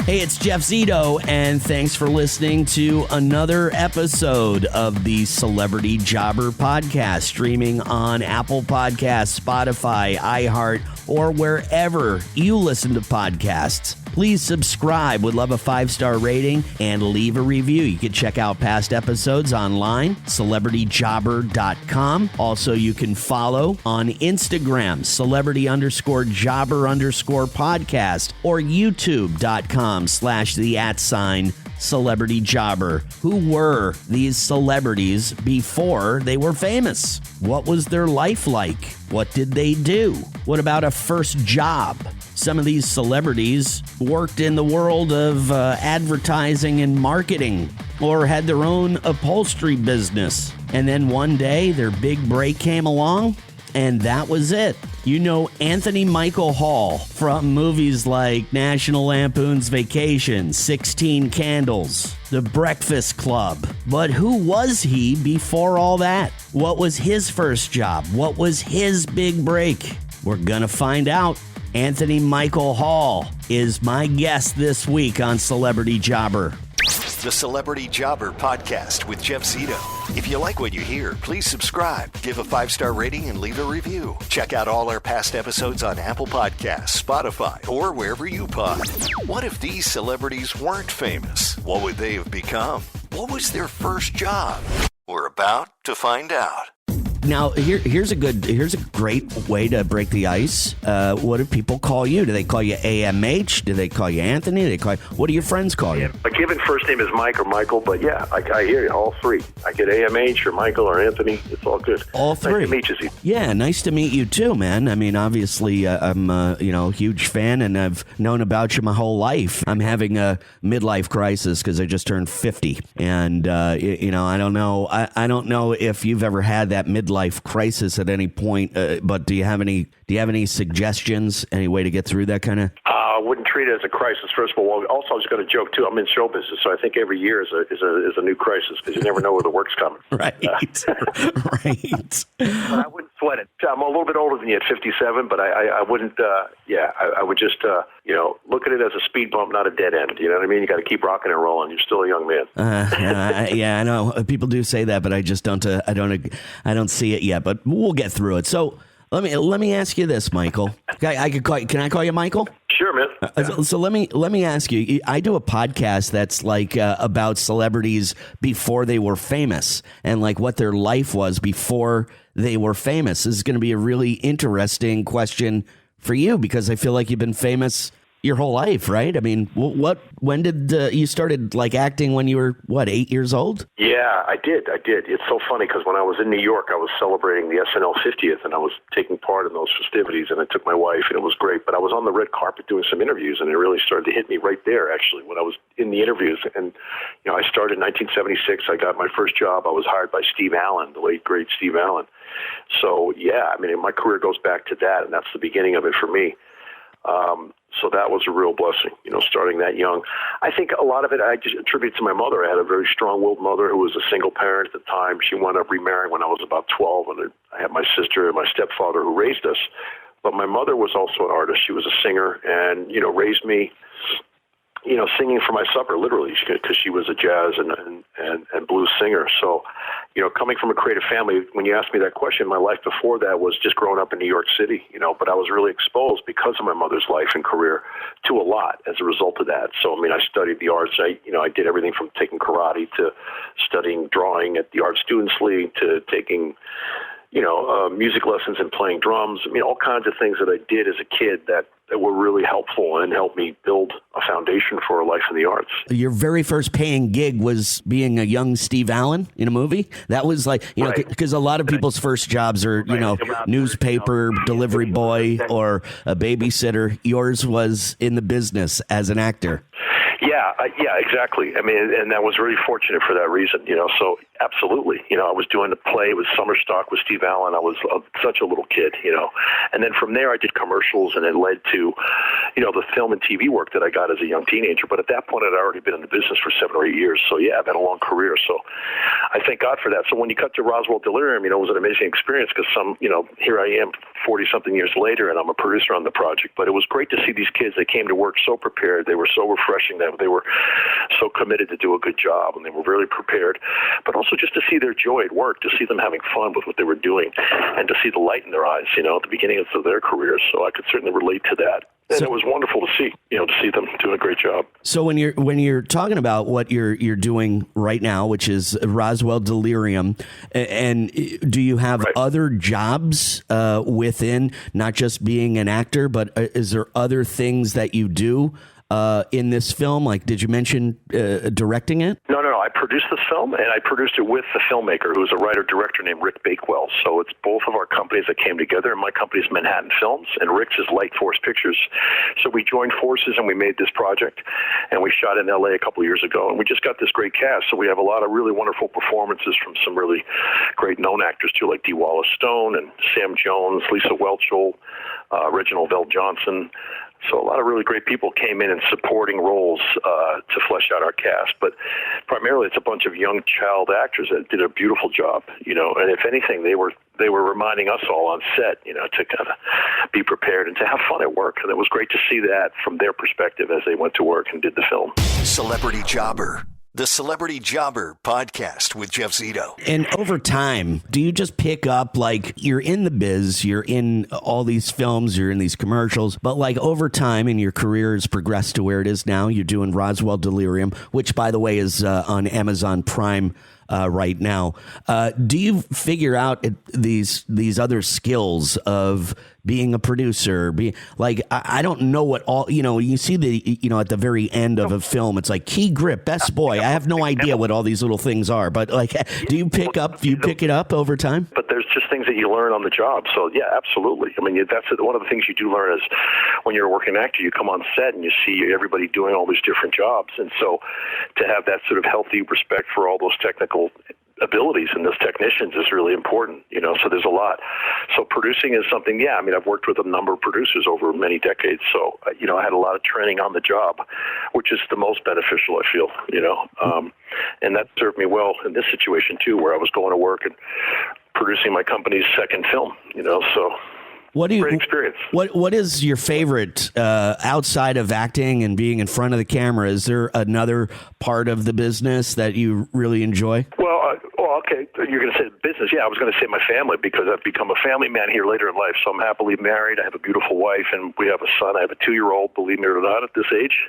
Hey, it's Jeff Zito, and thanks for listening to another episode of the Celebrity Jobber Podcast, streaming on Apple Podcasts, Spotify, iHeart, or wherever you listen to podcasts. Please subscribe. Would love a 5-star rating and leave a review. You can check out past episodes online, celebrityjobber.com. Also, you can follow on Instagram, celebrity_jobber_podcast, or youtube.com/the@celebrityjobber. Who were these celebrities before they were famous? What was their life like? What did they do? What about a first job? Some of these celebrities worked in the world of advertising and marketing, or had their own upholstery business. And then one day their big break came along, and that was it. You know Anthony Michael Hall from movies like National Lampoon's Vacation, 16 Candles, The Breakfast Club. But who was he before all that? What was his first job? What was his big break? We're gonna find out. Anthony Michael Hall is my guest this week on Celebrity Jobber. The Celebrity Jobber Podcast with Jeff Zito. If you like what you hear, please subscribe, give a 5-star rating, and leave a review. Check out all our past episodes on Apple Podcasts, Spotify, or wherever you pod. What if these celebrities weren't famous? What would they have become? What was their first job? We're about to find out. Now, here's a great way to break the ice. What do people call you? Do they call you AMH? Do they call you Anthony? What do your friends call you? My given first name is Mike or Michael, but yeah, I hear you, all three. I get AMH or Michael or Anthony. It's all good. All three. Nice to meet you. Yeah, nice to meet you too, man. I mean, obviously, I'm a huge fan, and I've known about you my whole life. I'm having a midlife crisis because I just turned 50, and I don't know. I don't know if you've ever had that midlife crisis at any point, but do you have any suggestions, any way to get through that kind of? I wouldn't treat it as a crisis, first of all. Also, I was going to joke, too. I'm in show business, so I think every year is a new crisis because you never know where the work's coming. Right. Right. But I wouldn't sweat it. I'm a little bit older than you at 57, but I wouldn't, I would just, look at it as a speed bump, not a dead end. You know what I mean? You got to keep rocking and rolling. You're still a young man. Yeah, I know. People do say that, but I just don't, I don't see it yet, but we'll get through it. So let me ask you this, Michael. Can I call you Michael? Sure, man. So let me ask you. I do a podcast that's like about celebrities before they were famous and like what their life was before they were famous. This is going to be a really interesting question for you because I feel like you've been famous your whole life, right? I mean, when did you started like acting when you were 8 years old? Yeah, I did. It's so funny because when I was in New York, I was celebrating the SNL 50th, and I was taking part in those festivities, and I took my wife, and it was great. But I was on the red carpet doing some interviews, and it really started to hit me right there, actually, when I was in the interviews. And I started in 1976. I got my first job. I was hired by Steve Allen, the late great Steve Allen. So yeah, I mean, my career goes back to that, and that's the beginning of it for me. So that was a real blessing, starting that young. I think a lot of it I just attribute to my mother. I had a very strong-willed mother who was a single parent at the time. She wound up remarrying when I was about 12, and I had my sister and my stepfather who raised us. But my mother was also an artist. She was a singer and, raised me, singing for my supper, literally, because she was a jazz and blues singer. So, coming from a creative family, when you asked me that question, my life before that was just growing up in New York City, but I was really exposed because of my mother's life and career to a lot as a result of that. So, I studied the arts. I did everything from taking karate to studying drawing at the Art Students League to taking, music lessons and playing drums. All kinds of things that I did as a kid that were really helpful and helped me build a foundation for a life in the arts. Your very first paying gig was being a young Steve Allen in a movie. That was like, because a lot of people's first jobs are, newspaper delivery boy or a babysitter. Yours was in the business as an actor. Yeah, exactly. And that was really fortunate for that reason, so absolutely. I was doing a play with Summer Stock with Steve Allen. I was such a little kid, and then from there I did commercials, and it led to, the film and TV work that I got as a young teenager. But at that point, I'd already been in the business for 7 or 8 years. So yeah, I've had a long career. So I thank God for that. So when you cut to Roswell Delirium, it was an amazing experience because here I am 40-something years later, and I'm a producer on the project. But it was great to see these kids. They came to work so prepared. They were so refreshing. That they were so committed to do a good job, and they were really prepared. But also just to see their joy at work, to see them having fun with what they were doing, and to see the light in their eyes, at the beginning of their careers. So I could certainly relate to that. And it was wonderful to see, to see them doing a great job. So when you're talking about what you're doing right now, which is Roswell Delirium, and do you have other jobs within, not just being an actor, but is there other things that you do in this film? Like, did you mention directing it? No. I produced this film, and I produced it with the filmmaker, who's a writer-director named Rick Bakewell. So it's both of our companies that came together, and my company is Manhattan Films, and Rick's is Light Force Pictures. So we joined forces, and we made this project, and we shot in L.A. a couple of years ago, and we just got this great cast. So we have a lot of really wonderful performances from some really great known actors, too, like Dee Wallace Stone and Sam Jones, Lisa Whelchel, Reginald Vell Johnson. So a lot of really great people came in supporting roles to flesh out our cast. But primarily it's a bunch of young child actors that did a beautiful job, and if anything, they were reminding us all on set, to kind of be prepared and to have fun at work. And it was great to see that from their perspective as they went to work and did the film. Celebrity Jobber. The Celebrity Jobber Podcast with Jeff Zito. And over time, do you just pick up, like, you're in the biz, you're in all these films, you're in these commercials, but like over time and your career has progressed to where it is now, you're doing Roswell Delirium, which, by the way, is on Amazon Prime right now. Do you figure out these other skills of being a producer, I don't know what all, you see at the very end of a film, it's like key grip, best boy. I have no idea what all these little things are, but do you pick it up over time? But there's just things that you learn on the job. So yeah, absolutely. I mean, that's one of the things you do learn is when you're a working actor, you come on set and you see everybody doing all these different jobs. And so to have that sort of healthy respect for all those technical abilities and those technicians is really important, so there's a lot. So producing is something, I've worked with a number of producers over many decades. So, I had a lot of training on the job, which is the most beneficial, I feel, and that served me well in this situation too, where I was going to work and producing my company's second film, so. Great experience. What is your favorite outside of acting and being in front of the camera? Is there another part of the business that you really enjoy? Well, okay, you're going to say business. Yeah, I was going to say my family, because I've become a family man here later in life. So I'm happily married. I have a beautiful wife, and we have a son. I have a 2-year-old, believe me or not, at this age.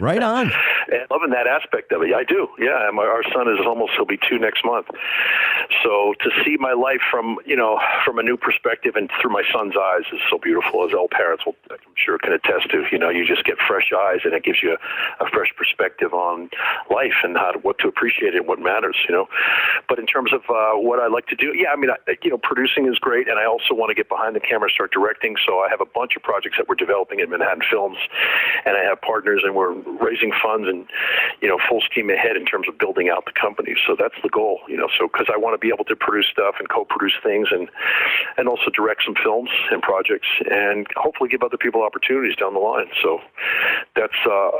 Right on. And loving that aspect of it. I do. Yeah, our son he'll be 2 next month. So to see my life from a new perspective and through my son's eyes is so beautiful, as all parents will, I'm sure, can attest to. You just get fresh eyes, and it gives you a fresh perspective on life and what to appreciate and what matters, But in terms of what I like to do, producing is great, and I also want to get behind the camera and start directing. So I have a bunch of projects that we're developing at Manhattan Films, and I have partners, and we're raising funds and, full steam ahead in terms of building out the company. So that's the goal, so because I want to be able to produce stuff and co-produce things and also direct some films and projects and hopefully give other people opportunities down the line. So that's a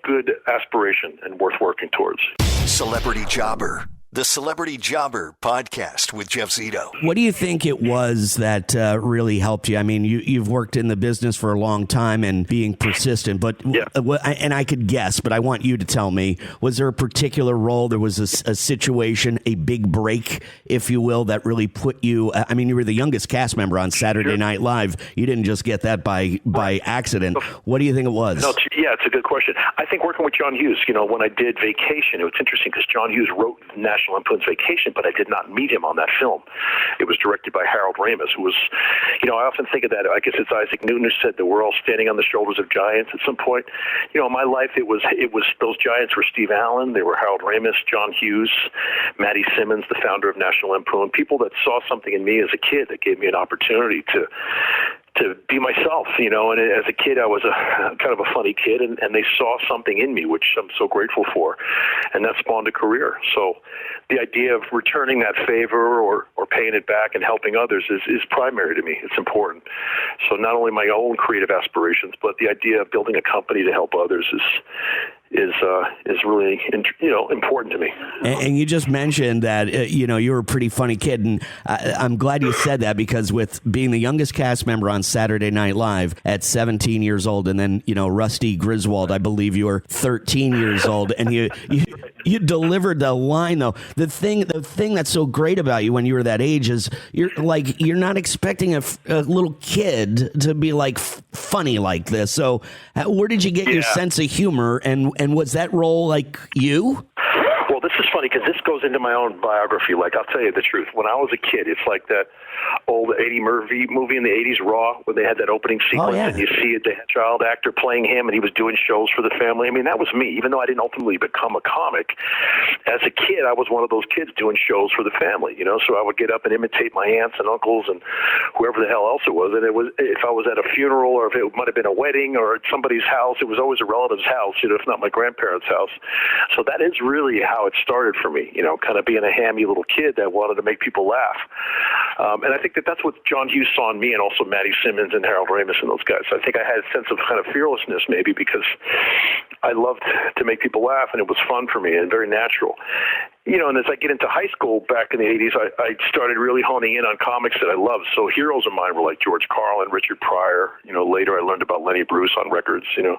good aspiration and worth working towards. Celebrity Jobber. The Celebrity Jobber Podcast with Jeff Zito. What do you think it was that really helped you? I mean, you've worked in the business for a long time and being persistent, but and I could guess, but I want you to tell me, was there a particular role? There was a situation, a big break, if you will, that really put you, you were the youngest cast member on Saturday Night Live. You didn't just get that by accident. What do you think it was? No, it's a good question. I think working with John Hughes, when I did Vacation, it was interesting because John Hughes wrote National Lampoon's Vacation, but I did not meet him on that film. It was directed by Harold Ramis, who was, I often think of that. I guess it's Isaac Newton who said that we're all standing on the shoulders of giants. At some point, in my life, it was those giants were Steve Allen, they were Harold Ramis, John Hughes, Matty Simmons, the founder of National Lampoon, people that saw something in me as a kid that gave me an opportunity to be myself, and as a kid, I was a kind of a funny kid, and they saw something in me, which I'm so grateful for, and that spawned a career. So the idea of returning that favor or paying it back and helping others is primary to me. It's important. So not only my own creative aspirations, but the idea of building a company to help others is really, important to me. And you just mentioned that, you were a pretty funny kid. And I'm glad you said that, because with being the youngest cast member on Saturday Night Live at 17 years old, and then, Rusty Griswold, I believe you were 13 years old, and you delivered the line, though. The thing that's so great about you when you were that age is you're not expecting a little kid to be like funny like this. So where did you get your sense of humor, and was that role like you? Well, this is funny because this goes into my own biography. Like, I'll tell you the truth. When I was a kid, it's like that old Eddie Murphy movie in the 80s, Raw, where they had that opening sequence, and you see it, they had a child actor playing him, and he was doing shows for the family. I mean, that was me. Even though I didn't ultimately become a comic, as a kid, I was one of those kids doing shows for the family, So I would get up and imitate my aunts and uncles and whoever the hell else it was. And it was, if I was at a funeral, or if it might have been a wedding or at somebody's house, it was always a relative's house, if not my grandparents' house. So that is really how it started for me, kind of being a hammy little kid that wanted to make people laugh. And I think that's what John Hughes saw in me, and also Maddie Simmons and Harold Ramis and those guys. So I think I had a sense of kind of fearlessness, maybe because I loved to make people laugh, and it was fun for me and very natural. And as I get into high school back in the 80s, I started really honing in on comics that I loved. So heroes of mine were like George Carlin, Richard Pryor. Later I learned about Lenny Bruce on records, So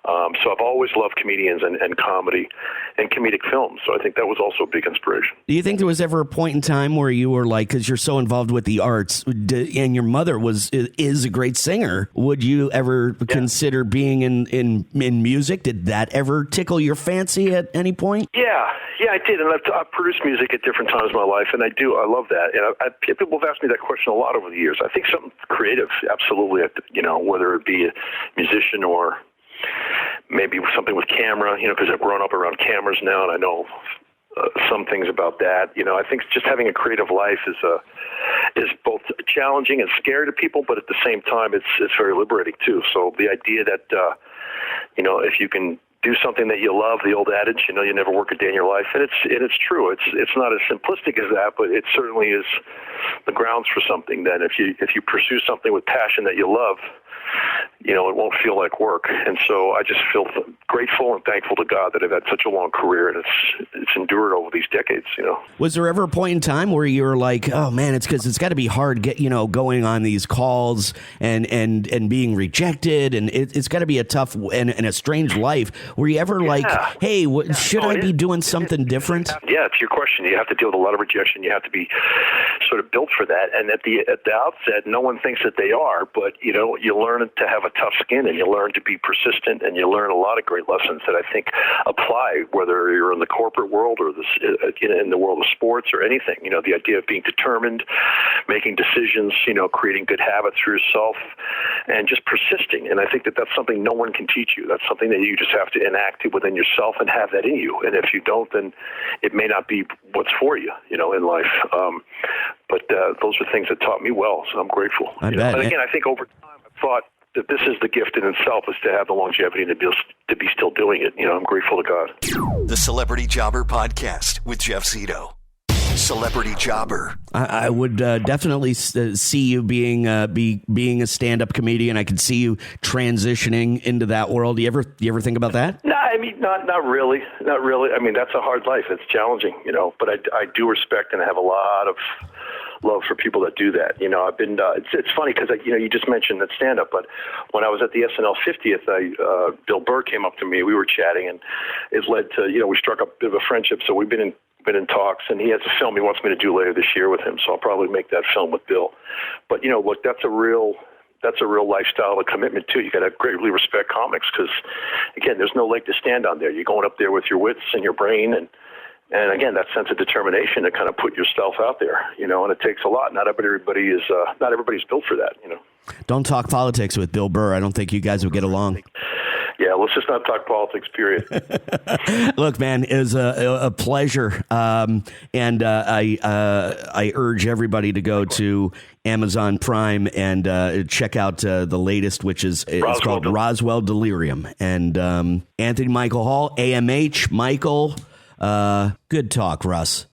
I've always loved comedians and comedy and comedic films. So I think that was also a big inspiration. Do you think there was ever a point in time where you were like, because you're so involved with the arts, and your mother is a great singer, would you ever consider being in music? Did that ever tickle your fancy at any point? Yeah, I did, and I've produced music at different times in my life, and I love that. And people have asked me that question a lot over the years. I think something creative, absolutely, whether it be a musician or maybe something with camera, because I've grown up around cameras now, and I know some things about that. I think just having a creative life is both challenging and scary to people, but at the same time, it's very liberating too. So the idea that if you can do something that you love, the old adage, you never work a day in your life, and it's true. It's not as simplistic as that, but it certainly is the grounds for something. That if you pursue something with passion that you love, it won't feel like work. And so I just feel grateful and thankful to God that I've had such a long career, and it's endured over these decades. Was there ever a point in time where you were like, oh man, it's because it's got to be hard going on these calls and being rejected, and it's got to be a tough and a strange life. Were you ever like, hey, should I be doing something different? Yeah, to your question, you have to deal with a lot of rejection. You have to be sort of built for that. And at the outset, no one thinks that they are, but you learn to have a tough skin, and you learn to be persistent, and you learn a lot of great lessons that I think apply whether you're in the corporate world or in the world of sports or anything. The idea of being determined, making decisions, creating good habits for yourself, and just persisting. And I think that's something no one can teach you. That's something that you just have to enact within yourself and have that in you. And if you don't, then it may not be what's for you, in life. But those are things that taught me well, so I'm grateful. I bet. But again, I think over time I've thought that this is the gift in itself, is to have the longevity and to be still doing it. I'm grateful to God. The Celebrity Jobber Podcast with Jeff Zito. Celebrity Jobber. I would definitely see you being a stand-up comedian. I could see you transitioning into that world. Do you ever think about that? No, I mean, not really. Not really. I mean, that's a hard life. It's challenging, but I do respect and have a lot of love for people that do that. I've been, it's funny because, you just mentioned that stand-up, but when I was at the SNL 50th, Bill Burr came up to me. We were chatting, and it led to, we struck up a bit of a friendship. So we've been in talks, and he has a film he wants me to do later this year with him. So I'll probably make that film with Bill. But, look, that's a real lifestyle, a commitment too. You got to greatly respect comics because, again, there's no leg to stand on there. You're going up there with your wits and your brain, and again, that sense of determination to kind of put yourself out there, and it takes a lot. Not everybody's built for that, Don't talk politics with Bill Burr. I don't think you guys would get along. Yeah, let's just not talk politics, period. Look, man, it was a pleasure. And I urge everybody to go to Amazon Prime and check out the latest, which is it's called Roswell Delirium. And Anthony Michael Hall, AMH, Michael. Good talk, Russ.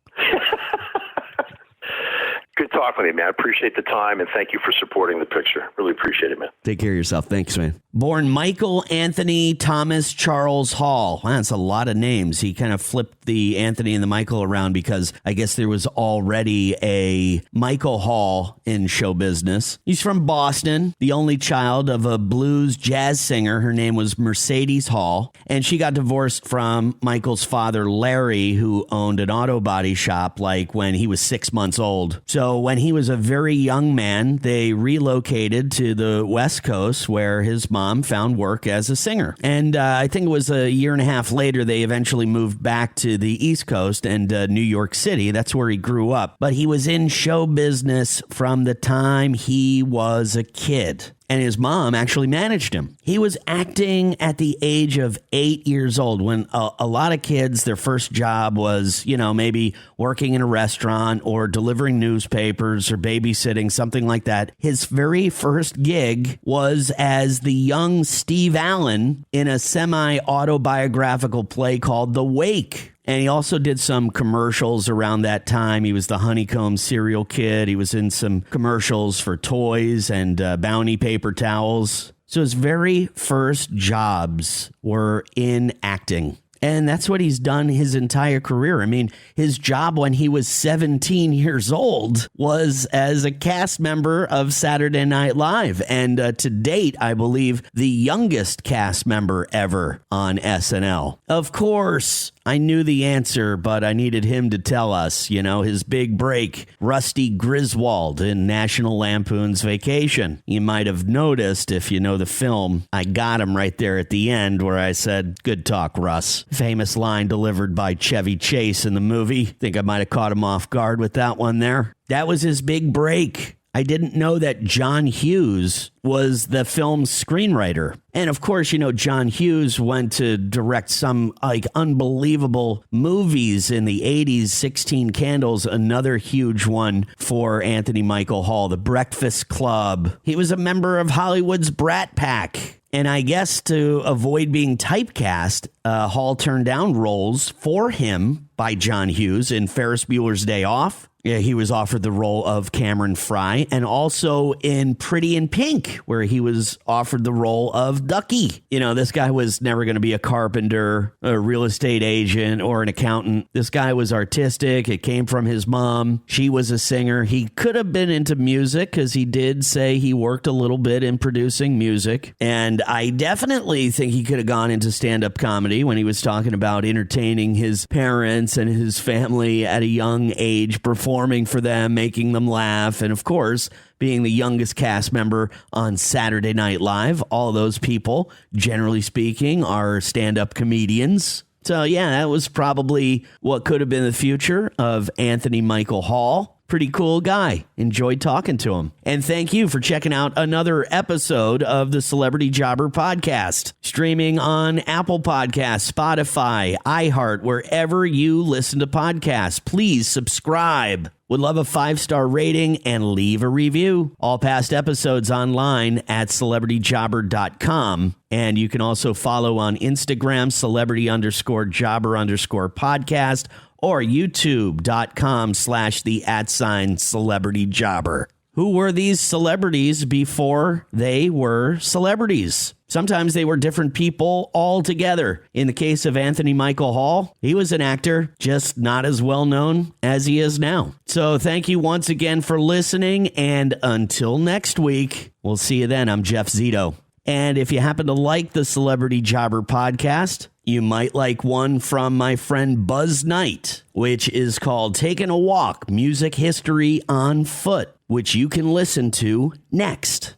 Good talk. talking with you, man. I appreciate the time, and thank you for supporting the picture. Really appreciate it, man. Take care of yourself. Thanks, man. Born Michael Anthony Thomas Charles Hall. Wow, that's a lot of names. He kind of flipped the Anthony and the Michael around because I guess there was already a Michael Hall in show business. He's from Boston, the only child of a blues jazz singer. Her name was Mercedes Hall, and she got divorced from Michael's father, Larry, who owned an auto body shop like when he was 6 months old. So when he was a very young man, they relocated to the West Coast where his mom found work as a singer. And I think it was a year and a half later, they eventually moved back to the East Coast and New York City. That's where he grew up. But he was in show business from the time he was a kid. And his mom actually managed him. He was acting at the age of 8 years old when a lot of kids, their first job was, maybe working in a restaurant or delivering newspapers or babysitting, something like that. His very first gig was as the young Steve Allen in a semi-autobiographical play called The Wake. And he also did some commercials around that time. He was the Honeycomb cereal kid. He was in some commercials for toys and Bounty paper towels. So his very first jobs were in acting. And that's what he's done his entire career. I mean, his job when he was 17 years old was as a cast member of Saturday Night Live. And to date, I believe the youngest cast member ever on SNL. Of course, I knew the answer, but I needed him to tell us, his big break, Rusty Griswold in National Lampoon's Vacation. You might have noticed, if you know the film, I got him right there at the end where I said, "Good talk, Russ." Famous line delivered by Chevy Chase in the movie. Think I might have caught him off guard with that one there. That was his big break. I didn't know that John Hughes was the film's screenwriter. And of course, John Hughes went to direct some unbelievable movies in the 80s. 16 Candles, another huge one for Anthony Michael Hall. The Breakfast Club. He was a member of Hollywood's Brat Pack. And I guess to avoid being typecast, Hall turned down roles for him by John Hughes in Ferris Bueller's Day Off. Yeah, he was offered the role of Cameron Fry, and also in Pretty in Pink, where he was offered the role of Ducky. This guy was never going to be a carpenter, a real estate agent, or an accountant. This guy was artistic. It came from his mom. She was a singer. He could have been into music because he did say he worked a little bit in producing music. And I definitely think he could have gone into stand-up comedy when he was talking about entertaining his parents and his family at a young age, performing for them, making them laugh, and of course, being the youngest cast member on Saturday Night Live. All those people, generally speaking, are stand-up comedians. So yeah, that was probably what could have been the future of Anthony Michael Hall. Pretty cool guy. Enjoyed talking to him. And thank you for checking out another episode of the Celebrity Jobber Podcast. Streaming on Apple Podcasts, Spotify, iHeart, wherever you listen to podcasts. Please subscribe. Would love a 5-star rating and leave a review. All past episodes online at celebrityjobber.com. And you can also follow on Instagram, celebrity_jobber_podcast, or youtube.com/the@celebrityjobber. Who were these celebrities before they were celebrities? Sometimes they were different people altogether. In the case of Anthony Michael Hall, he was an actor, just not as well known as he is now. So thank you once again for listening, and until next week, we'll see you then. I'm Jeff Zito. And if you happen to like the Celebrity Jobber Podcast, you might like one from my friend Buzz Knight, which is called Taking a Walk, Music History on Foot, which you can listen to next.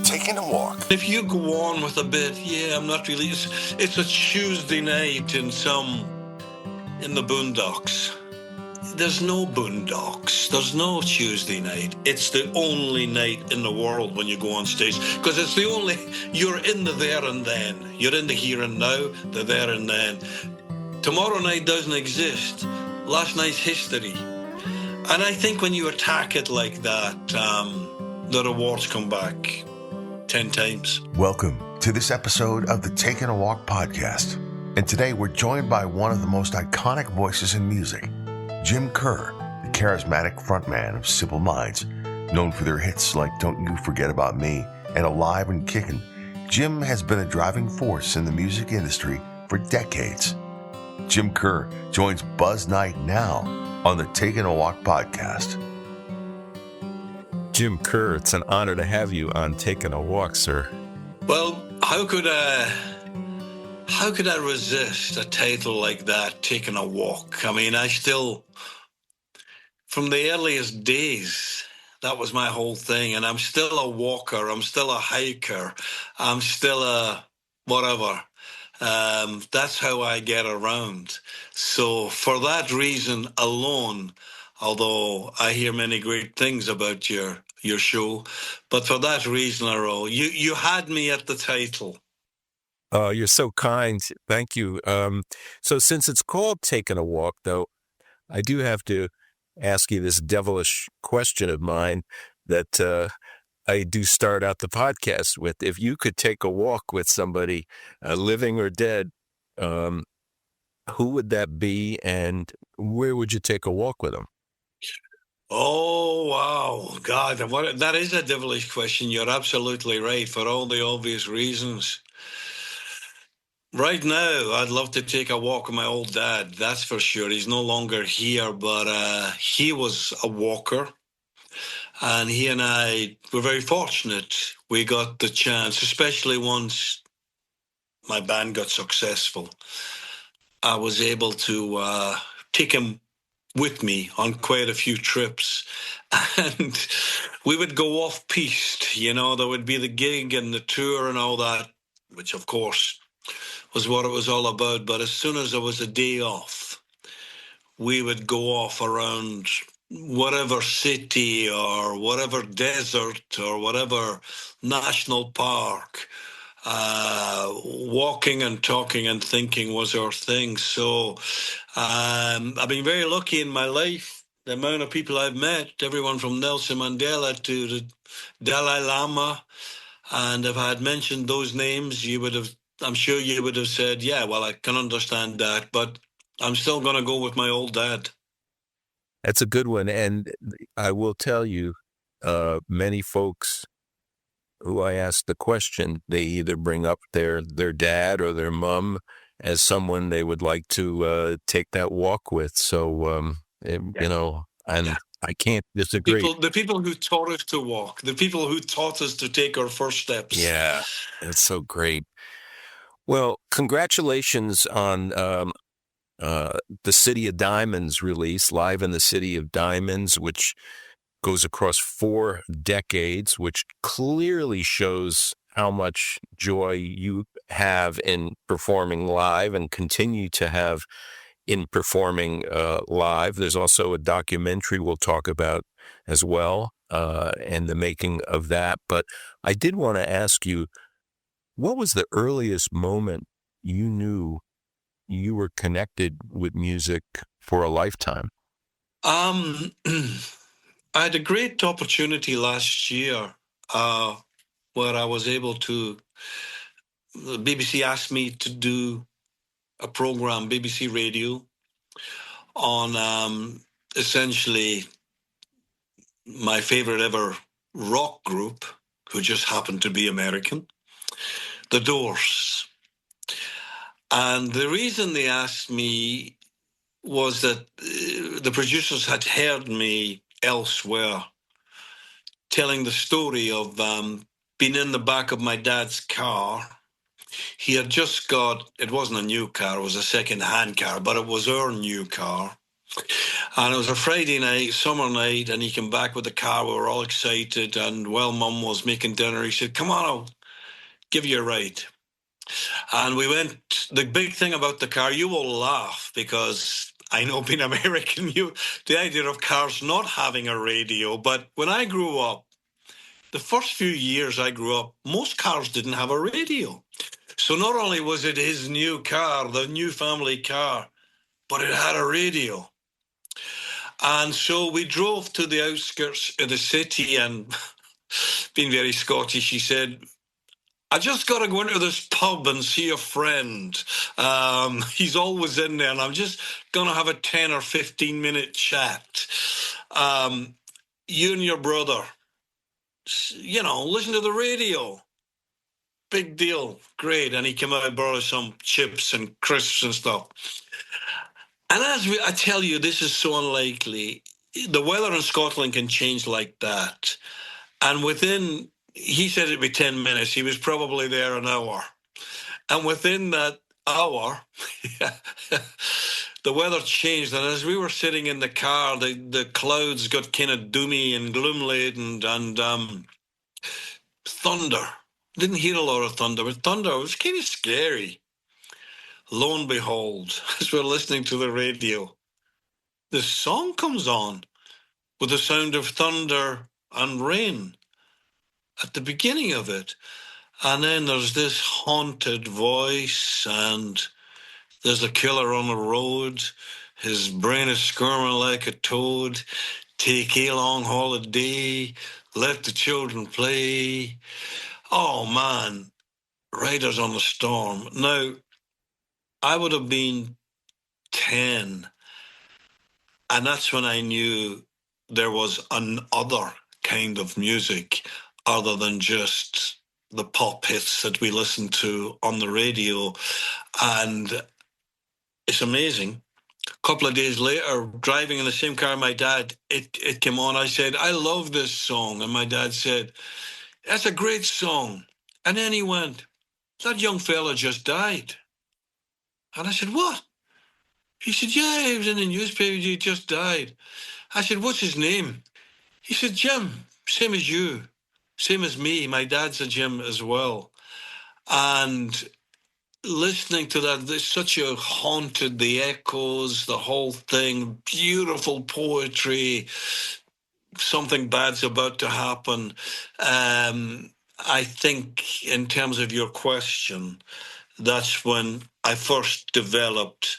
Taking a walk. If you go on with a bit, I'm not really. It's a Tuesday night in the boondocks. There's no boondocks. There's no Tuesday night. It's the only night in the world when you go on stage, because it's the only. You're in the there and then. You're in the here and now, the there and then. Tomorrow night doesn't exist. Last night's history. And I think when you attack it like that, the rewards come back 10 times. Welcome to this episode of the Taking a Walk podcast. And today we're joined by one of the most iconic voices in music, Jim Kerr, the charismatic frontman of Simple Minds, known for their hits like Don't You Forget About Me and Alive and Kickin', Jim has been a driving force in the music industry for decades. Jim Kerr joins Buzz Knight now on the Taking a Walk podcast. Jim Kerr, it's an honor to have you on Taking a Walk, sir. Well, how could I resist a title like that, Taking a Walk? I mean, I still, from the earliest days, that was my whole thing. And I'm still a walker. I'm still a hiker. I'm still a whatever. That's how I get around. So for that reason alone, although I hear many great things about your show, but for that reason alone, you had me at the title. Oh, you're so kind. Thank you. So since it's called Taking a Walk, though, I do have to ask you this devilish question of mine that I do start out the podcast with. If you could take a walk with somebody, living or dead, who would that be, and where would you take a walk with them? Oh, wow. God, that is a devilish question. You're absolutely right, for all the obvious reasons. Right now, I'd love to take a walk with my old dad, that's for sure. He's no longer here, but he was a walker. And he and I were very fortunate. We got the chance, especially once my band got successful. I was able to take him with me on quite a few trips. And we would go off-piste, there would be the gig and the tour and all that, which, of course, was what it was all about. But as soon as there was a day off, we would go off around whatever city or whatever desert or whatever national park. Walking and talking and thinking was our thing. So I've been very lucky in my life. The amount of people I've met, everyone from Nelson Mandela to the Dalai Lama. And if I had mentioned those names, I'm sure you would have said, yeah, well, I can understand that, but I'm still going to go with my old dad. That's a good one. And I will tell you, many folks who I ask the question, they either bring up their dad or their mom as someone they would like to take that walk with. So, and I can't disagree. The people who taught us to walk, the people who taught us to take our first steps. Yeah, that's so great. Well, congratulations on the City of Diamonds release, Live in the City of Diamonds, which goes across 4 decades, which clearly shows how much joy you have in performing live and continue to have in performing live. There's also a documentary we'll talk about as well, and the making of that. But I did want to ask you, what was the earliest moment you knew you were connected with music for a lifetime? I had a great opportunity last year where I was able to, the BBC asked me to do a program, BBC Radio, on essentially my favorite ever rock group, who just happened to be American, The Doors. And the reason they asked me was that the producers had heard me elsewhere telling the story of being in the back of my dad's car. He had just got, it wasn't a new car, it was a second-hand car, but it was our new car. And it was a Friday night, summer night, and he came back with the car. We were all excited, and while Mum was making dinner, he said, come on, I'll give you a ride. And we went, the big thing about the car, you will laugh, because I know being American, the idea of cars not having a radio, but when I grew up, the first few years I grew up, most cars didn't have a radio. So not only was it his new car, the new family car, but it had a radio. And so we drove to the outskirts of the city, and being very Scottish, he said, I just got to go into this pub and see a friend. He's always in there, and I'm just going to have a 10 or 15-minute chat. You and your brother, listen to the radio. Big deal. Great. And he came out and brought some chips and crisps and stuff. And I tell you, this is so unlikely. The weather in Scotland can change like that. And he said it'd be 10 minutes. He was probably there an hour. And within that hour, the weather changed. And as we were sitting in the car, the clouds got kind of doomy and gloom-laden, and thunder. Didn't hear a lot of thunder, but thunder was kind of scary. Lo and behold, as we're listening to the radio, this song comes on with the sound of thunder and rain at the beginning of it. And then there's this haunted voice, and there's a killer on the road. His brain is squirming like a toad. Take a long holiday, let the children play. Oh, man, Riders on the Storm. Now, I would have been 10, and that's when I knew there was another kind of music other than just the pop hits that we listened to on the radio. And it's amazing. A couple of days later, driving in the same car my dad, it came on. I said, I love this song. And my dad said, that's a great song. And then he went, that young fella just died. And I said, what? He said, yeah, he was in the newspaper. He just died. I said, what's his name? He said, Jim, same as you, same as me. My dad's a Jim as well. And listening to that, there's such a haunted, the echoes, the whole thing, beautiful poetry, something bad's about to happen. I think in terms of your question, that's when I first developed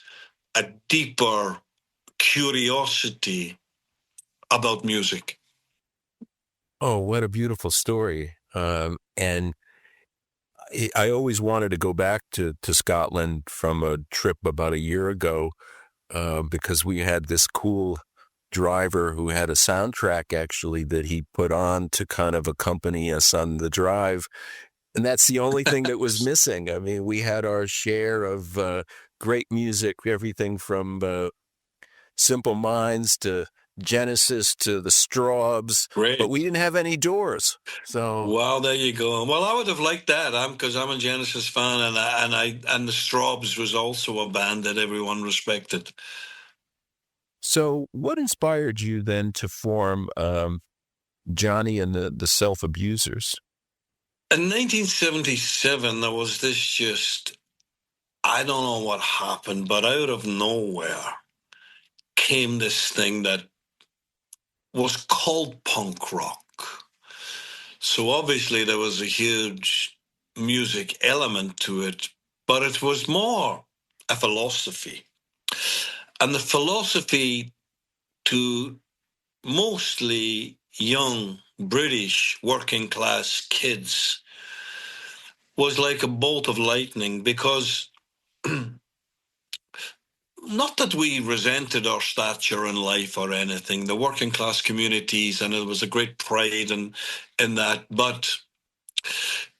a deeper curiosity about music. Oh, what a beautiful story. And I always wanted to go back to Scotland from a trip about a year ago because we had this cool driver who had a soundtrack actually that he put on to kind of accompany us on the drive. And that's the only thing that was missing. I mean, we had our share of great music, everything from Simple Minds to Genesis to the Strawbs, Great. but we didn't have any doors. So well, there you go. Well, I would have liked that. Because I'm a Genesis fan, and the Strawbs was also a band that everyone respected. So, what inspired you then to form Johnny and the Self-Abusers? In 1977, there was this I don't know what happened, but out of nowhere came this thing that was called punk rock. So obviously there was a huge music element to it, but it was more a philosophy. And the philosophy to mostly young British working class kids was like a bolt of lightning, because not that we resented our stature in life or anything, the working class communities, and it was a great pride in that, but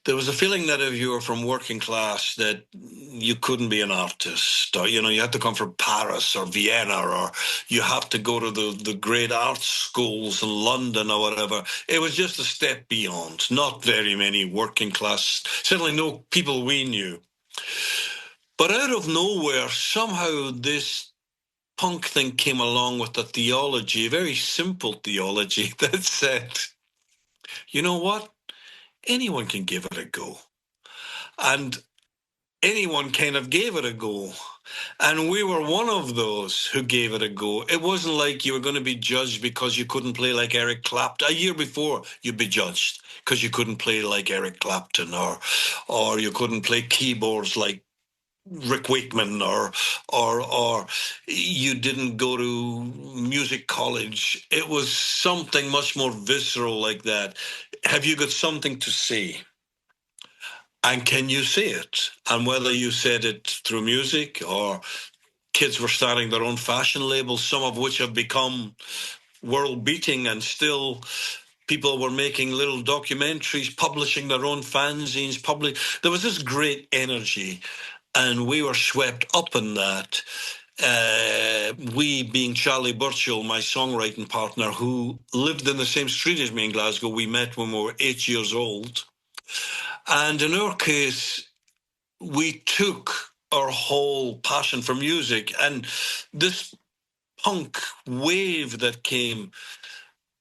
there was a feeling that if you were from working class that you couldn't be an artist, or, you had to come from Paris or Vienna, or you have to go to the great art schools in London or whatever. It was just a step beyond. Not very many working class, certainly no people we knew. But out of nowhere, somehow this punk thing came along with a theology, a very simple theology that said, you know what? Anyone can give it a go. And anyone kind of gave it a go. And we were one of those who gave it a go. It wasn't like you were going to be judged because you couldn't play like Eric Clapton. A year before, you'd be judged because you couldn't play like Eric Clapton, or you couldn't play keyboards like Rick Wakeman, or you didn't go to music college. It was something much more visceral like that. Have you got something to say? And can you say it? And whether you said it through music or kids were starting their own fashion labels, some of which have become world beating, and still people were making little documentaries, publishing their own fanzines. There was this great energy, and we were swept up in that. We, being Charlie Burchill, my songwriting partner, who lived in the same street as me in Glasgow, we met when we were 8 years old. And in our case, we took our whole passion for music, and this punk wave that came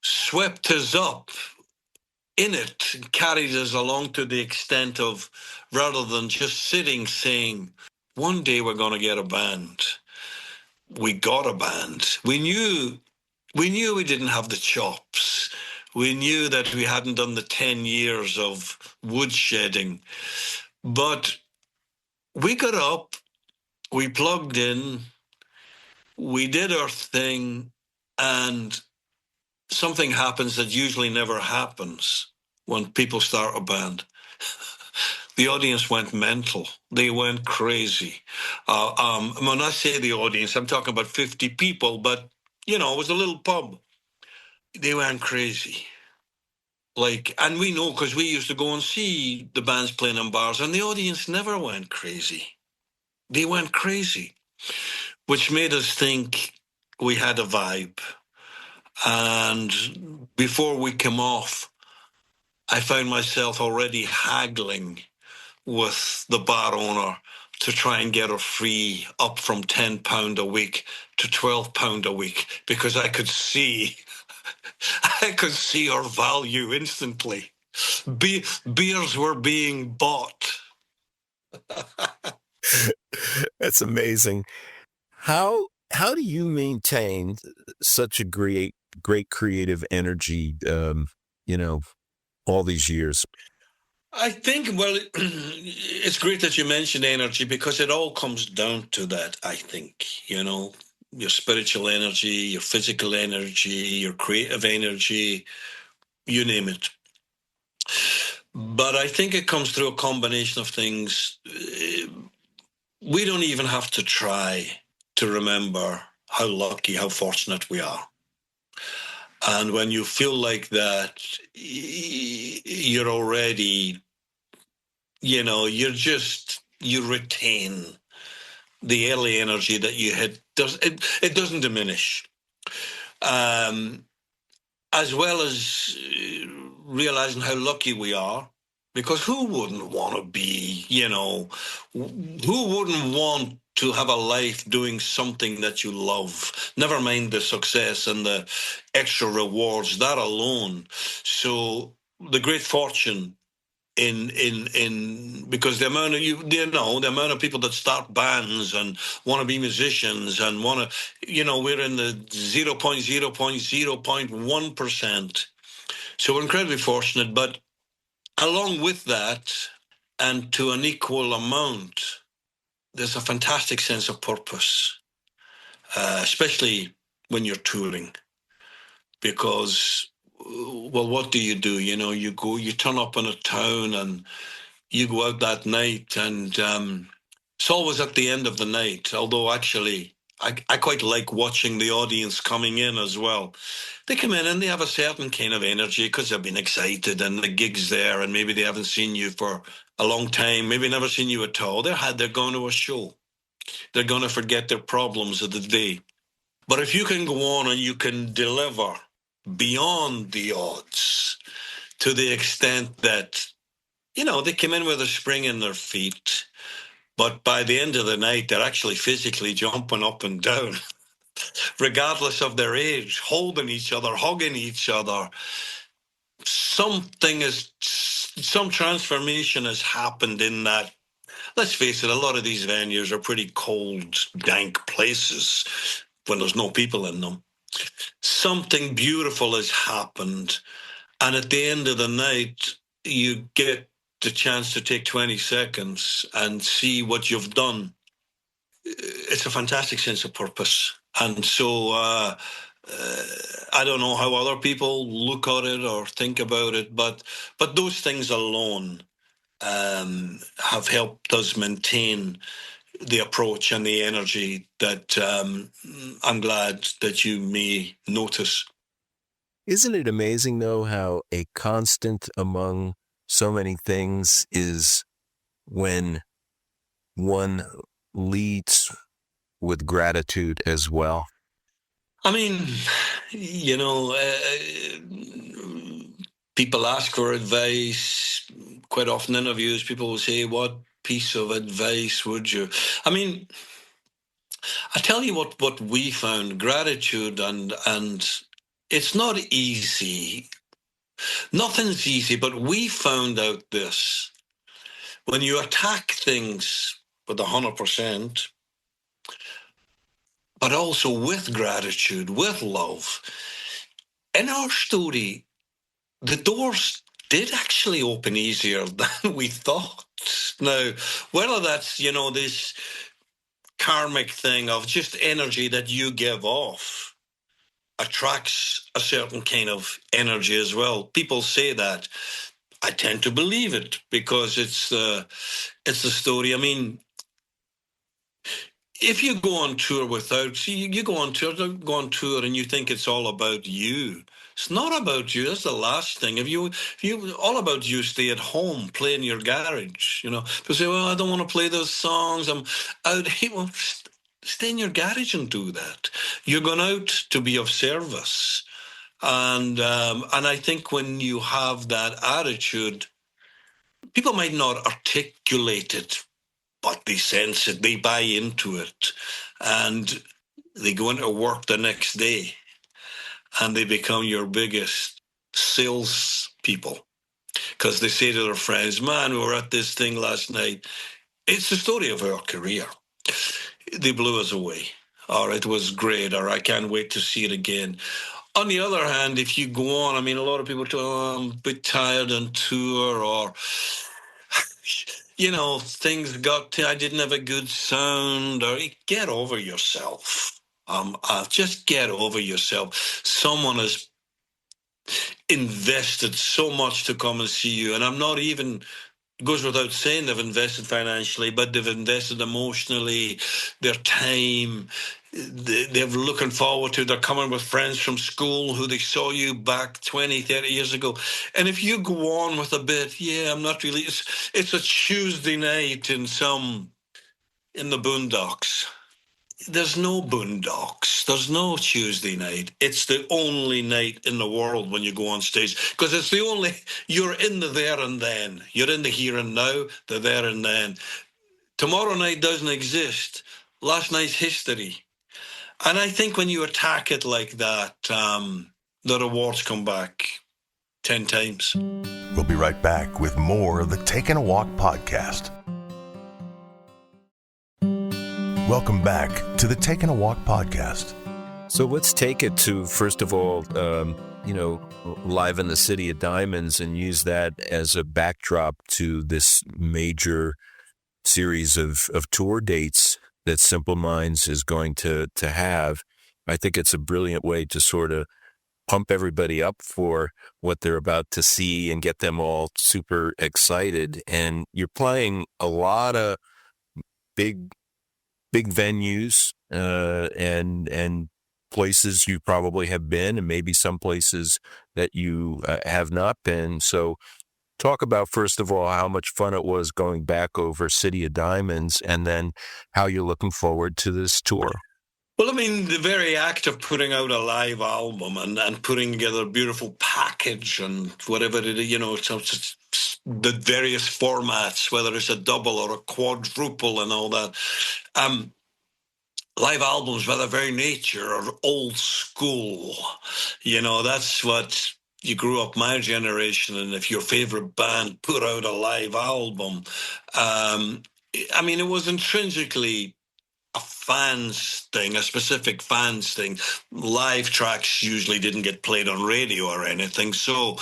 swept us up in it and carried us along to the extent of, rather than just sitting saying, one day we're going to get a band, we got a band. We knew we didn't have the chops. We knew that we hadn't done the 10 years of woodshedding. But we got up, we plugged in, we did our thing, and something happens that usually never happens when people start a band. The audience went mental. They went crazy. When I say the audience, I'm talking about 50 people, but, it was a little pub. They went crazy. And we know because we used to go and see the bands playing in bars, and the audience never went crazy. They went crazy, which made us think we had a vibe. And before we came off, I found myself already haggling with the bar owner to try and get her free up from £10 a week to £12 a week, because I could see her value instantly. Beers were being bought. That's amazing. How do you maintain such a great creative energy, all these years? I think, well, it's great that you mentioned energy, because it all comes down to that, I think, your spiritual energy, your physical energy, your creative energy, you name it. But I think it comes through a combination of things. We don't even have to try to remember how lucky, how fortunate we are. And when you feel like that, you're already, you retain the early energy that you had. It doesn't diminish. As well as realizing how lucky we are, because who wouldn't want to be, who wouldn't want to have a life doing something that you love, never mind the success and the extra rewards, that alone. So the great fortune in because the amount of people that start bands and want to be musicians and want to, we're in the 0.0.0.1%. So we're incredibly fortunate, but along with that, and to an equal amount, there's a fantastic sense of purpose, especially when you're touring, because, well, what do? You turn up in a town and you go out that night, and it's always at the end of the night, although actually I quite like watching the audience coming in as well. They come in and they have a certain kind of energy because they've been excited and the gig's there, and maybe they haven't seen you for a long time, maybe never seen you at all. They're going to a show. They're going to forget their problems of the day. But if you can go on and you can deliver beyond the odds to the extent that, they come in with a spring in their feet, but by the end of the night, they're actually physically jumping up and down, regardless of their age, holding each other, hugging each other. Some transformation has happened in that. Let's face it, a lot of these venues are pretty cold, dank places when there's no people in them. Something beautiful has happened. And at the end of the night, you get the chance to take 20 seconds and see what you've done. It's a fantastic sense of purpose. And so I don't know how other people look at it or think about it, but those things alone have helped us maintain the approach and the energy that I'm glad that you may notice. Isn't it amazing, though, how a constant among so many things is when one leads with gratitude as well? I mean, you know, people ask for advice. Quite often in interviews, people will say, what piece of advice would you? I mean, I tell you what we found, gratitude, and it's not easy. Nothing's easy, but we found out this. When you attack things with 100%, but also with gratitude, with love, in our story, the doors did actually open easier than we thought. Now, whether that's, this karmic thing of just energy that you give off attracts a certain kind of energy as well. People say that. I tend to believe it because it's the story. I mean, if you go on tour you go on tour and you think it's all about you. It's not about you. That's the last thing. If you all about you, stay at home, play in your garage. People say, well, I don't want to play those songs. I'm out. Well, stay in your garage and do that. You're going out to be of service. And I think when you have that attitude, people might not articulate it, but they sense it, they buy into it, and they go into work the next day and they become your biggest sales people because they say to their friends, man, we were at this thing last night. It's the story of our career. They blew us away, or it was great, or I can't wait to see it again. On the other hand, if you go on, I mean, a lot of people tell, I'm a bit tired on tour, or things I didn't have a good sound, or get over yourself. Just get over yourself. Someone has invested so much to come and see you, and I'm not even, it goes without saying they've invested financially, but they've invested emotionally, their time. They're looking forward to, they're coming with friends from school who they saw you back 20, 30 years ago. And if you go on with a bit, I'm not really, it's a Tuesday night in the boondocks. There's no boondocks. There's no Tuesday night. It's the only night in the world when you go on stage, because it's the only, you're in the there and then. You're in the here and now, the there and then. Tomorrow night doesn't exist. Last night's history. And I think when you attack it like that, the rewards come back 10 times. We'll be right back with more of the Taking a Walk podcast. Welcome back to the Taking a Walk podcast. So let's take it to, first of all, live in the City of Diamonds, and use that as a backdrop to this major series of tour dates that Simple Minds is going to have. I think it's a brilliant way to sort of pump everybody up for what they're about to see and get them all super excited. And you're playing a lot of big venues and places you probably have been, and maybe some places that you have not been. So talk about, first of all, how much fun it was going back over City of Diamonds, and then how you're looking forward to this tour. Well, I mean, the very act of putting out a live album and putting together a beautiful package and whatever it is, it's the various formats, whether it's a double or a quadruple and all that. Live albums, by their very nature, are old school. That's what you grew up, my generation, and if your favorite band put out a live album, it was intrinsically a fans thing, a specific fans thing. Live tracks usually didn't get played on radio or anything, so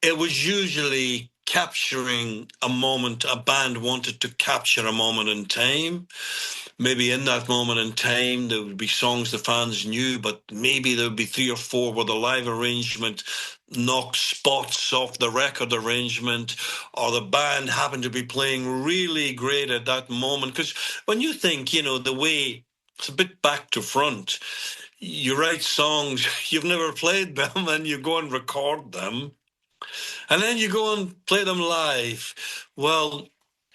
it was usually capturing a moment. A band wanted to capture a moment in time. Maybe in that moment in time, there would be songs the fans knew, but maybe there would be 3 or 4 where the live arrangement knocked spots off the record arrangement, or the band happened to be playing really great at that moment. Because when you think, the way it's a bit back to front, you write songs, you've never played them, and you go and record them, and then you go and play them live. Well,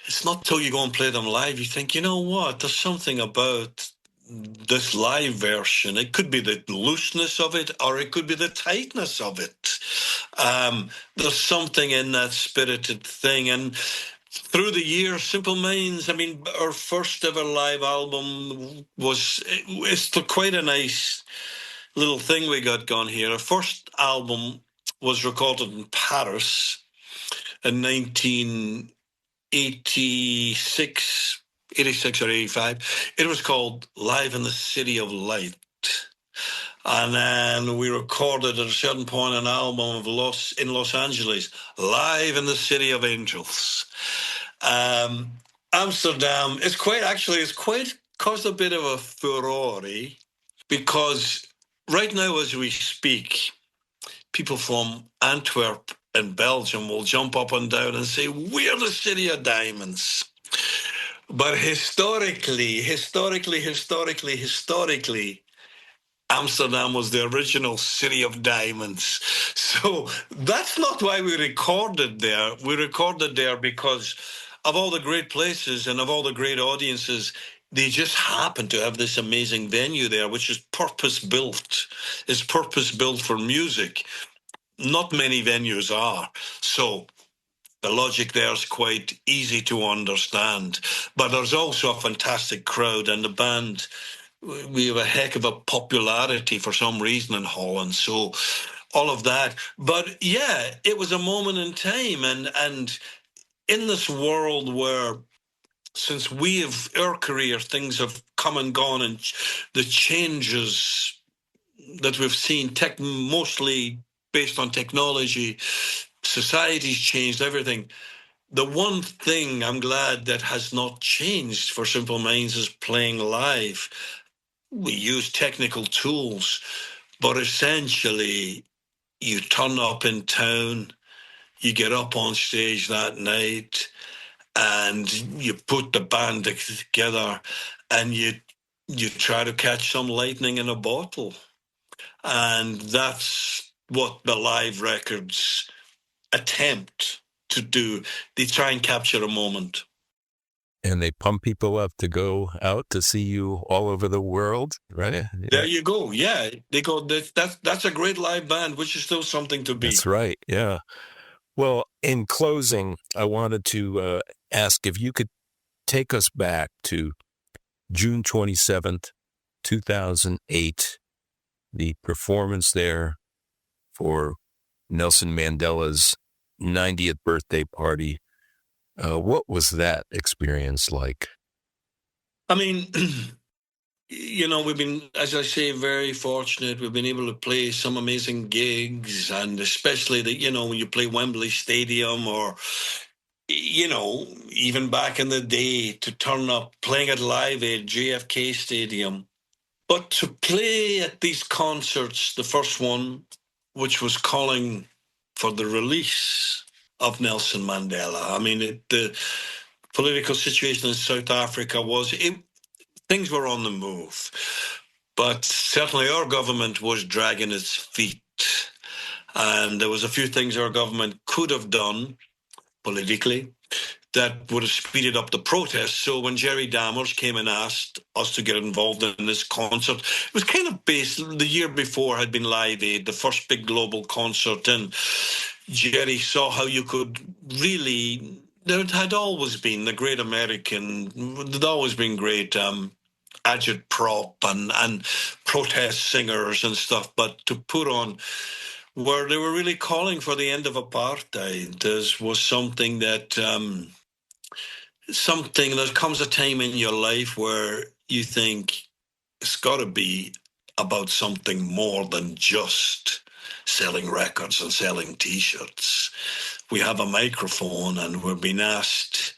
it's not till you go and play them live, you think, you know what, there's something about this live version. It could be the looseness of it, or it could be the tightness of it. There's something in that spirited thing. And through the years, Simple Minds, our first ever live album it's quite a nice little thing we got going here. Our first album was recorded in Paris in 1986 or 85. It was called Live in the City of Light. And then we recorded at a certain point an album in Los Angeles, Live in the City of Angels. Amsterdam, it's quite caused a bit of a furore, because right now as we speak, people from Antwerp in Belgium will jump up and down and say, we're the City of Diamonds. But historically, Amsterdam was the original City of Diamonds. So that's not why we recorded there. We recorded there because of all the great places and of all the great audiences. They just happen to have this amazing venue there, which is purpose-built. It's purpose-built for music. Not many venues are. So the logic there is quite easy to understand. But there's also a fantastic crowd, and the band, we have a heck of a popularity for some reason in Holland. So all of that. But yeah, it was a moment in time. And in this world where, since our career, things have come and gone, and the changes that we've seen, mostly based on technology, society's changed everything. The one thing I'm glad that has not changed for Simple Minds is playing live. We use technical tools, but essentially you turn up in town, you get up on stage that night, and you put the band together, and you try to catch some lightning in a bottle. And that's what the live records attempt to do. They try and capture a moment. And they pump people up to go out to see you all over the world, right? Yeah. There you go. Yeah, they go. That's a great live band, which is still something to be. That's right. Yeah. Well, in closing, I wanted to ask if you could take us back to June 27th, 2008, the performance there for Nelson Mandela's 90th birthday party. What was that experience like? We've been, as I say, very fortunate. We've been able to play some amazing gigs, and especially when you play Wembley Stadium, or, even back in the day, to turn up playing at Live Aid, JFK Stadium. But to play at these concerts, the first one, which was calling for the release of Nelson Mandela. The political situation in South Africa things were on the move. But certainly our government was dragging its feet. And there was a few things our government could have done politically that would have speeded up the protests. So when Jerry Dammers came and asked us to get involved in this concert, it was kind of based, the year before had been Live Aid, the first big global concert, and Jerry saw how you could really, there had always been the great American, there'd always been great agitprop and protest singers and stuff, but to put on where they were really calling for the end of apartheid, there was something that there comes a time in your life where you think it's got to be about something more than just selling records and selling T-shirts. we have a microphone and we're being asked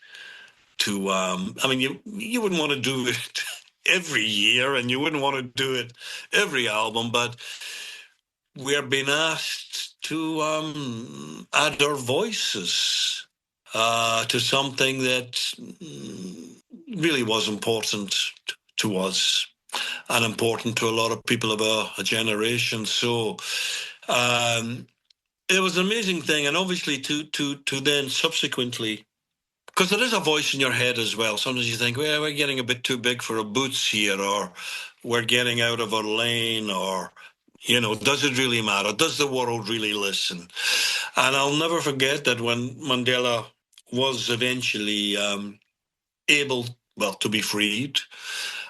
to, you wouldn't want to do it every year and you wouldn't want to do it every album, but we're being asked to add our voices to something that really was important to us and important to a lot of people of a generation. So it was an amazing thing, and obviously to then subsequently, because there is a voice in your head as well. Sometimes you think, well, we're getting a bit too big for our boots here, or we're getting out of our lane, or, does it really matter? Does the world really listen? And I'll never forget that when Mandela was eventually able, to be freed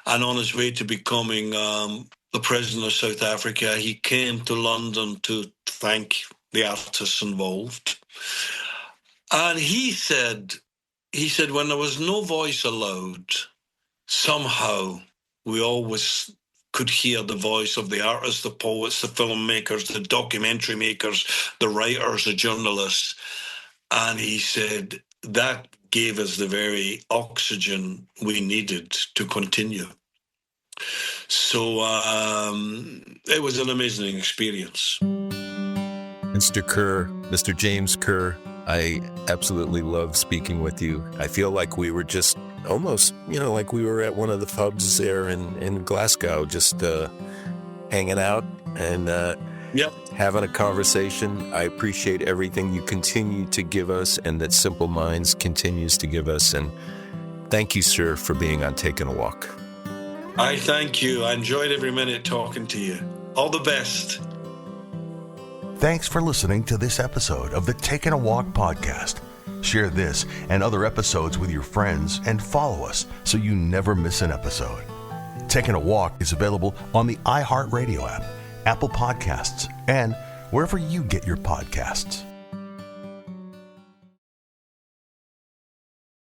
and on his way to becoming the president of South Africa, he came to London to thank the artists involved. And he said, when there was no voice allowed, somehow we always could hear the voice of the artists, the poets, the filmmakers, the documentary makers, the writers, the journalists. And he said that gave us the very oxygen we needed to continue. So it was an amazing experience. Mr. Kerr, Mr. James Kerr, I absolutely love speaking with you. I feel like we were just almost, like we were at one of the pubs there in Glasgow, just hanging out and having a conversation. I appreciate everything you continue to give us and that Simple Minds continues to give us. And thank you, sir, for being on Taking a Walk. I thank you. I enjoyed every minute talking to you. All the best. Thanks for listening to this episode of the Taking a Walk podcast. Share this and other episodes with your friends and follow us so you never miss an episode. Taking a Walk is available on the iHeartRadio app, Apple Podcasts, and wherever you get your podcasts.